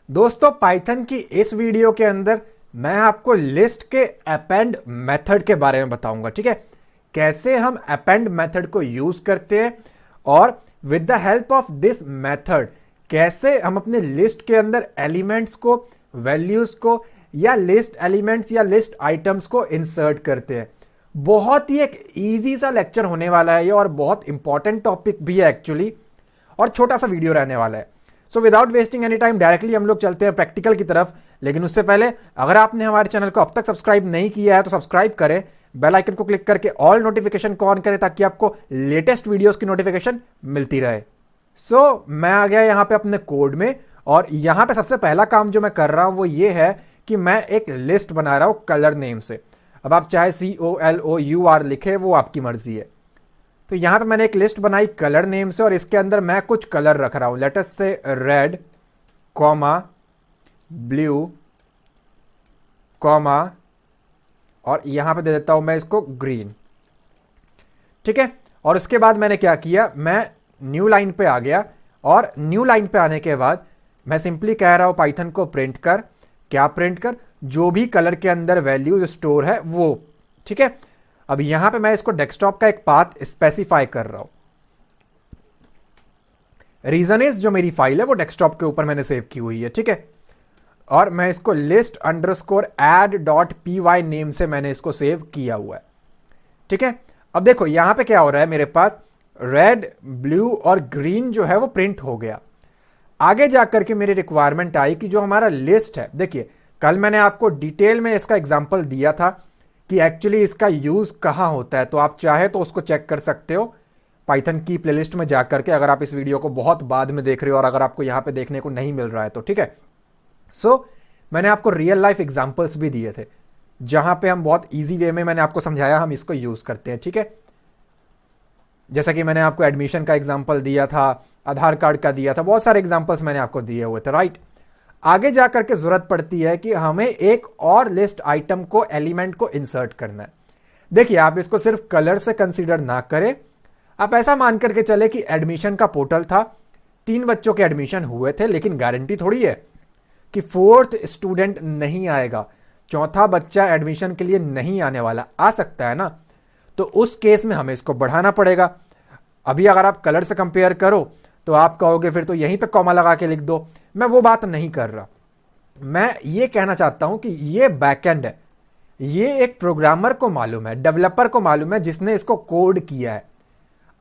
दोस्तों पाइथन की इस वीडियो के अंदर मैं आपको लिस्ट के अपेंड मेथड के बारे में बताऊंगा। ठीक है, कैसे हम अपेंड मेथड को यूज करते हैं और with the help of this method कैसे हम अपने लिस्ट के अंदर एलिमेंट्स को, वैल्यूज को या लिस्ट एलिमेंट्स या लिस्ट आइटम्स को इंसर्ट करते हैं। बहुत ही एक इजी सा लेक्चर होने वाला है ये और बहुत इंपॉर्टेंट टॉपिक भी है एक्चुअली, और छोटा सा वीडियो रहने वाला है। So without wasting any time directly हम लोग चलते हैं प्रैक्टिकल की तरफ। लेकिन उससे पहले अगर आपने हमारे चैनल को अब तक सब्सक्राइब नहीं किया है तो सब्सक्राइब करें, बेल आइकन को क्लिक करके ऑल नोटिफिकेशन को ऑन करें ताकि आपको लेटेस्ट वीडियोस की नोटिफिकेशन मिलती रहे। मैं आ गया यहाँ पे अपने कोड में, और यहाँ पे सबसे पहला काम जो मैं कर रहा हूं वो ये है कि मैं एक लिस्ट बना रहा हूं कलर नेम से। अब आप चाहे COLOUR लिखे, वो आपकी मर्जी है। तो यहां पे मैंने एक लिस्ट बनाई कलर नेम से और इसके अंदर मैं कुछ कलर रख रहा हूं। लेट अस से रेड, कॉमा, ब्लू, कॉमा, और यहां पे दे देता हूं मैं इसको ग्रीन। ठीक है, और उसके बाद मैंने क्या किया, मैं न्यू लाइन पे आ गया और न्यू लाइन पे आने के बाद मैं सिंपली कह रहा हूं पाइथन को प्रिंट कर। क्या प्रिंट कर? जो भी कलर के अंदर वैल्यूज स्टोर है वो। ठीक है, अब यहां पे मैं इसको डेस्कटॉप का एक पाथ स्पेसिफाई कर रहा हूं। रीजन इज जो मेरी फाइल है वो डेस्कटॉप के ऊपर मैंने सेव की हुई है। ठीक है, और मैं इसको list underscore add dot py name से मैंने इसको सेव किया हुआ है। ठीक है, अब देखो यहां पे क्या हो रहा है, मेरे पास रेड, ब्लू और ग्रीन जो है वो प्रिंट हो गया। आगे जाकर के मेरी रिक्वायरमेंट आई कि जो हमारा लिस्ट है, देखिए कल मैंने आपको डिटेल में इसका एग्जांपल दिया था कि एक्चुअली इसका यूज कहां होता है, तो आप चाहे तो उसको चेक कर सकते हो पाइथन की प्लेलिस्ट में जाकर के, अगर आप इस वीडियो को बहुत बाद में देख रहे हो और अगर आपको यहां पे देखने को नहीं मिल रहा है तो। ठीक है, मैंने आपको रियल लाइफ एग्जांपल्स भी दिए थे जहां पे हम बहुत इजी वे में मैंने आपको समझाया हम इसको यूज करते हैं। ठीक है, जैसा कि मैंने आपको एडमिशन का एग्जाम्पल दिया था, आधार कार्ड का दिया था, बहुत सारे एग्जाम्पल्स मैंने आपको दिए हुए थे। राइट, आगे जाकर के जरूरत पड़ती है कि हमें एक और लिस्ट आइटम को, एलिमेंट को इंसर्ट करना है। देखिए आप इसको सिर्फ कलर से कंसीडर ना करें, आप ऐसा मान करके चले कि एडमिशन का पोर्टल था, 3 बच्चों के एडमिशन हुए थे, लेकिन गारंटी थोड़ी है कि 4th स्टूडेंट नहीं आएगा, 4था बच्चा एडमिशन के लिए नहीं आने वाला। आ सकता है ना, तो उस केस में हमें इसको बढ़ाना पड़ेगा। अभी अगर आप कलर से कंपेयर करो तो आप कहोगे फिर तो यहीं पे कॉमा लगा के लिख दो। मैं वो बात नहीं कर रहा, मैं ये कहना चाहता हूं कि ये बैकएंड है, ये एक प्रोग्रामर को मालूम है, डेवलपर को मालूम है जिसने इसको कोड किया है।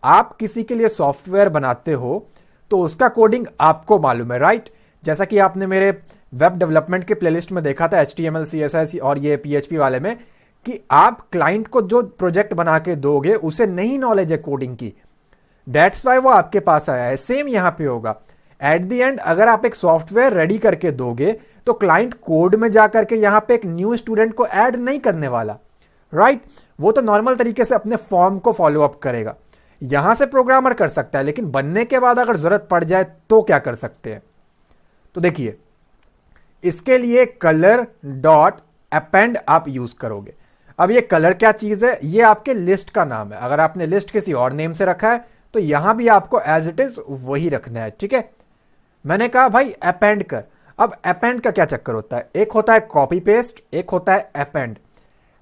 आप किसी के लिए सॉफ्टवेयर बनाते हो तो उसका कोडिंग आपको मालूम है। राइट, जैसा कि आपने मेरे वेब डेवलपमेंट के प्लेलिस्ट में देखा था HTML CSS और ये PHP वाले में, कि आप क्लाइंट को जो प्रोजेक्ट बना के दोगे उसे नहीं नॉलेज है कोडिंग की, दैट्स वाई वो आपके पास आया है। सेम यहां पे होगा। एट द एंड अगर आप एक सॉफ्टवेयर रेडी करके दोगे तो क्लाइंट कोड में जाकर के यहां पे एक न्यू स्टूडेंट को ऐड नहीं करने वाला। राइट, वो तो नॉर्मल तरीके से अपने फॉर्म को फॉलो अप करेगा। यहां से प्रोग्रामर कर सकता है, लेकिन बनने के बाद अगर जरूरत पड़ जाए तो क्या कर सकते हैं। तो देखिए इसके लिए कलर डॉट अपेंड आप यूज करोगे। अब ये कलर क्या चीज है, ये आपके लिस्ट का नाम है। अगर आपने लिस्ट किसी और नेम से रखा है तो यहां भी आपको एज इट इज वही रखना है। ठीक है, मैंने कहा भाई अपेंड कर। अब अपेंड का क्या चक्कर होता है, एक होता है कॉपी पेस्ट, एक होता है अपेंड।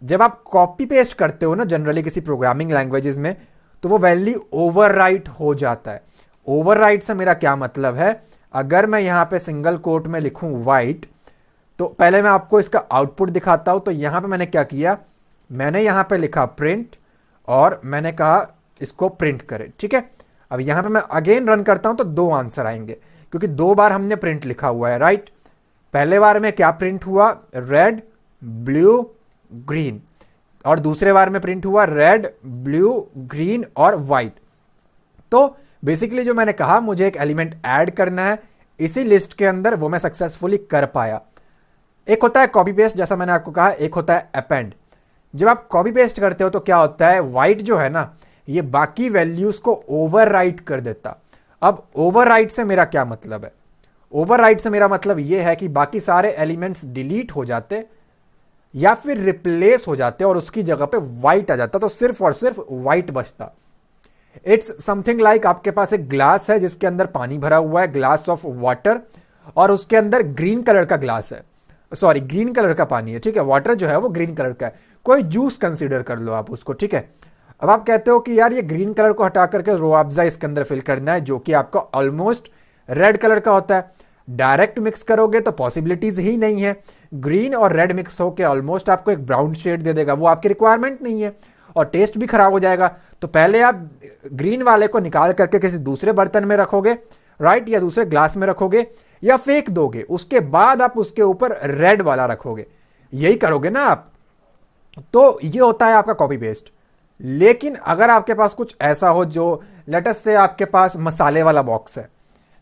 जब आप कॉपी पेस्ट करते हो ना जनरली किसी प्रोग्रामिंग लैंग्वेजेस में, तो वो वैल्यू ओवरराइट हो जाता है। ओवरराइट से मेरा क्या मतलब है, अगर मैं यहां पे सिंगल कोट में लिखूं व्हाइट, तो पहले मैं आपको इसका आउटपुट दिखाता हूं। तो यहां पे मैंने क्या किया, मैंने यहां पे लिखा प्रिंट और मैंने कहा इसको प्रिंट करें। ठीक है, अब यहां पे मैं अगेन रन करता हूं तो 2 आंसर आएंगे क्योंकि 2 बार हमने प्रिंट लिखा हुआ है। राइट, पहले बार में क्या प्रिंट हुआ, रेड, ब्लू, ग्रीन, और दूसरे बार में प्रिंट हुआ रेड, ब्लू, ग्रीन और व्हाइट। तो बेसिकली जो मैंने कहा मुझे एक एलिमेंट ऐड करना है इसी लिस्ट के अंदर, वो मैं सक्सेसफुली कर पाया। एक होता है कॉपी पेस्ट जैसा मैंने आपको कहा, एक होता है अपेंड। जब आप कॉपी पेस्ट करते हो तो क्या होता है, व्हाइट जो है ना ये बाकी वैल्यूज को ओवरराइट कर देता। अब ओवरराइट से मेरा क्या मतलब है, ओवरराइट से मेरा मतलब यह है कि बाकी सारे एलिमेंट्स डिलीट हो जाते या फिर रिप्लेस हो जाते और उसकी जगह पे व्हाइट आ जाता, तो सिर्फ और सिर्फ व्हाइट बचता। इट्स समथिंग लाइक आपके पास एक ग्लास है जिसके अंदर पानी भरा हुआ है, ग्लास ऑफ वाटर, और उसके अंदर ग्रीन कलर का ग्लास है, सॉरी ग्रीन कलर का पानी है, ठीक है, वाटर जो है वो ग्रीन कलर का है, कोई जूस कंसीडर कर लो आप उसको, ठीक है। अब आप कहते हो कि यार ये ग्रीन कलर को हटा करके रूअफ़ज़ा इसके अंदर फिल करना है जो कि आपका ऑलमोस्ट रेड कलर का होता है। डायरेक्ट मिक्स करोगे तो पॉसिबिलिटीज ही नहीं है, ग्रीन और रेड मिक्स होकर ऑलमोस्ट आपको एक ब्राउन शेड दे देगा, वो आपकी रिक्वायरमेंट नहीं है और टेस्ट भी खराब हो जाएगा। तो पहले आप ग्रीन वाले को निकाल करके किसी दूसरे बर्तन में रखोगे, राइट, या दूसरे ग्लास में रखोगे या फेंक दोगे, उसके बाद आप उसके ऊपर रेड वाला रखोगे, यही करोगे ना आप। तो ये होता है आपका कॉपी पेस्ट। लेकिन अगर आपके पास कुछ ऐसा हो जो लेटस से आपके पास मसाले वाला बॉक्स है,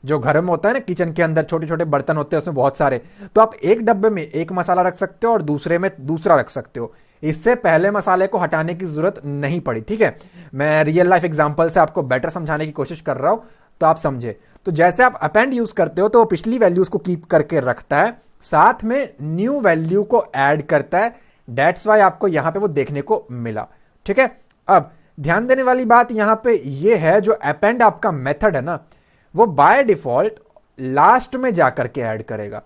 जो घर में होता है ना, किचन के अंदर छोटे छोटे बर्तन होते हैं उसमें बहुत सारे, तो आप एक डब्बे में एक मसाला रख सकते हो और दूसरे में दूसरा रख सकते हो। इससे पहले मसाले को हटाने की जरूरत नहीं पड़ी, ठीक है। मैं रियल लाइफ एग्जांपल से आपको बेटर समझाने की कोशिश कर रहा हूं तो आप समझे। तो जैसे आप अपेंड यूज करते हो तो वो पिछली वैल्यूज को कीप करके रखता है, साथ में न्यू वैल्यू को ऐड करता है। दैट्स वाई आपको यहां पे वो देखने को मिला, ठीक है। अब ध्यान देने वाली बात यहां पे ये है, जो अपेंड आपका मेथड है ना, वो बाय डिफॉल्ट लास्ट में जाकर के ऐड करेगा।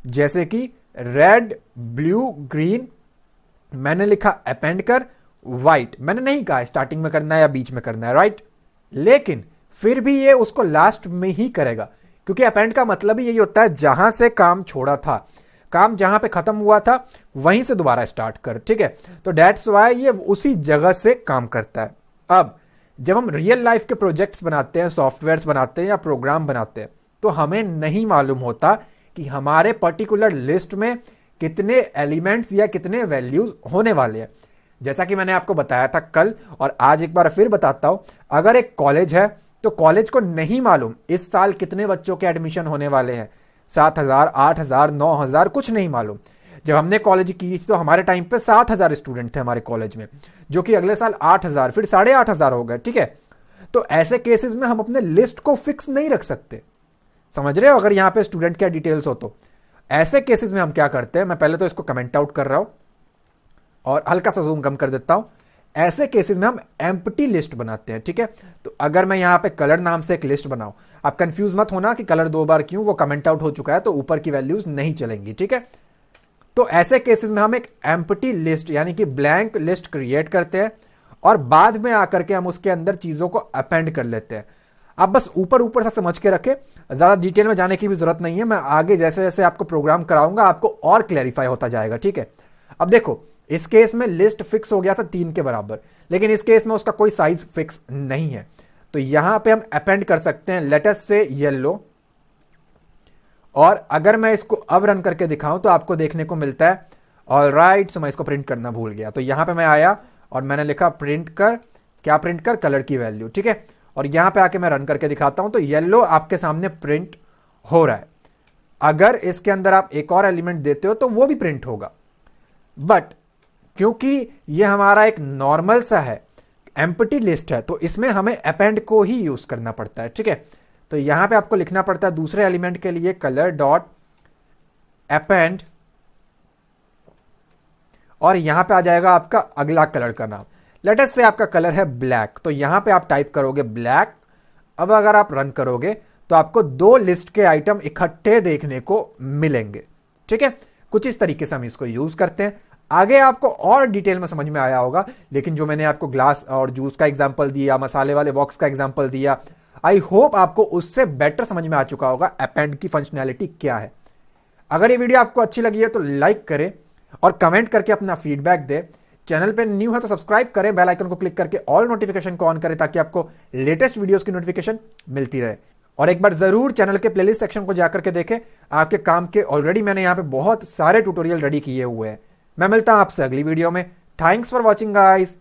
जैसे कि रेड, ब्लू, ग्रीन, मैंने लिखा अपेंड कर, व्हाइट मैंने नहीं कहा स्टार्टिंग में करना है या बीच में करना है, राइट। लेकिन फिर भी ये उसको लास्ट में ही करेगा, क्योंकि अपेंड का मतलब ही यही होता है जहां से काम छोड़ा था, काम जहां पे खत्म हुआ था वहीं से दोबारा स्टार्ट कर, ठीक है। तो दैट्स व्हाई ये उसी जगह से काम करता है। अब जब हम रियल लाइफ के प्रोजेक्ट्स बनाते हैं, सॉफ्टवेयर्स बनाते हैं या प्रोग्राम बनाते हैं, तो हमें नहीं मालूम होता कि हमारे पर्टिकुलर लिस्ट में कितने एलिमेंट्स या कितने वैल्यूज होने वाले हैं। जैसा कि मैंने आपको बताया था कल और आज एक बार फिर बताता हूं, अगर एक कॉलेज है तो कॉलेज को नहीं मालूम इस साल कितने बच्चों के एडमिशन होने वाले हैं, 7,000, 8,000, 9,000, कुछ नहीं मालूम। जब हमने कॉलेज की थी तो हमारे टाइम पे 7,000 स्टूडेंट थे हमारे कॉलेज में, जो कि अगले साल 8,000, फिर 8,500 हो गए, ठीक है। तो ऐसे केसेस में हम अपने लिस्ट को फिक्स नहीं रख सकते, समझ रहे हो। अगर यहां पे स्टूडेंट के डिटेल्स हो तो ऐसे केसेस में हम क्या करते हैं, मैं पहले तो इसको कमेंट आउट कर रहा हूं और हल्का सा जूम कम कर देता हूं। ऐसे केसेस में हम एम्प्टी लिस्ट बनाते हैं, ठीक है। तो अगर मैं यहां पे कलर नाम से एक लिस्ट बनाऊं, आप कंफ्यूज मत होना कि कलर 2 बार क्यों, वो कमेंट आउट हो चुका है तो ऊपर की वैल्यूज नहीं चलेंगी, ठीक है। तो ऐसे केसेस में हम एक एम्प्टी लिस्ट यानी कि ब्लैंक लिस्ट क्रिएट करते हैं और बाद में आकर के हम उसके अंदर चीजों को अपेंड कर लेते हैं। आप बस ऊपर ऊपर से समझ के रखें, ज्यादा डिटेल में जाने की भी जरूरत नहीं है। मैं आगे जैसे जैसे आपको प्रोग्राम कराऊंगा आपको और क्लैरिफाई होता जाएगा, ठीक है। अब देखो, इस केस में लिस्ट फिक्स हो गया था 3 के बराबर, लेकिन इस केस में उसका कोई साइज फिक्स नहीं है। तो यहां पे हम अपेंड कर सकते हैं लेटेस्ट से येलो, और अगर मैं इसको अब रन करके दिखाऊं तो आपको देखने को मिलता है ऑलराइट। सो मैं इसको प्रिंट करना भूल गया, तो यहां पे मैं आया और मैंने लिखा प्रिंट कर, क्या प्रिंट कर, कलर की वैल्यू, ठीक है। और यहां पे आके मैं रन करके दिखाता हूं तो येलो आपके सामने प्रिंट हो रहा है। अगर इसके अंदर आप एक और एलिमेंट देते हो तो वो भी प्रिंट होगा, बट क्योंकि ये हमारा एक नॉर्मल सा है, एम्प्टी लिस्ट है, तो इसमें हमें अपेंड को ही यूज करना पड़ता है, ठीक है। तो यहां पे आपको लिखना पड़ता है दूसरे एलिमेंट के लिए कलर डॉट अपेंड, और यहां पे आ जाएगा आपका अगला कलर का नाम। लेटेस्ट से आपका कलर है ब्लैक, तो यहां पे आप टाइप करोगे ब्लैक। अब अगर आप रन करोगे तो आपको 2 लिस्ट के आइटम इकट्ठे देखने को मिलेंगे, ठीक है। कुछ इस तरीके से हम इसको यूज करते हैं। आगे आपको और डिटेल में समझ में आया होगा, लेकिन जो मैंने आपको ग्लास और जूस का एग्जांपल दिया, मसाले वाले बॉक्स का एग्जांपल दिया, आई होप आपको उससे बेटर समझ में आ चुका होगा अपेंड की फंक्शनैलिटी क्या है। अगर ये वीडियो आपको अच्छी लगी है तो लाइक करें और कमेंट करके अपना फीडबैक दे। चैनल पे न्यू है तो सब्सक्राइब करें, बेल आइकन को क्लिक करके ऑल नोटिफिकेशन को ऑन करें ताकि आपको लेटेस्ट वीडियोस की नोटिफिकेशन मिलती रहे। और एक बार जरूर चैनल के प्लेलिस्ट सेक्शन को जाकर के देखें, आपके काम के ऑलरेडी मैंने यहां पे बहुत सारे ट्यूटोरियल रेडी किए हुए हैं। मैं मिलता हूं आपसे अगली वीडियो में। Thanks for watching guys.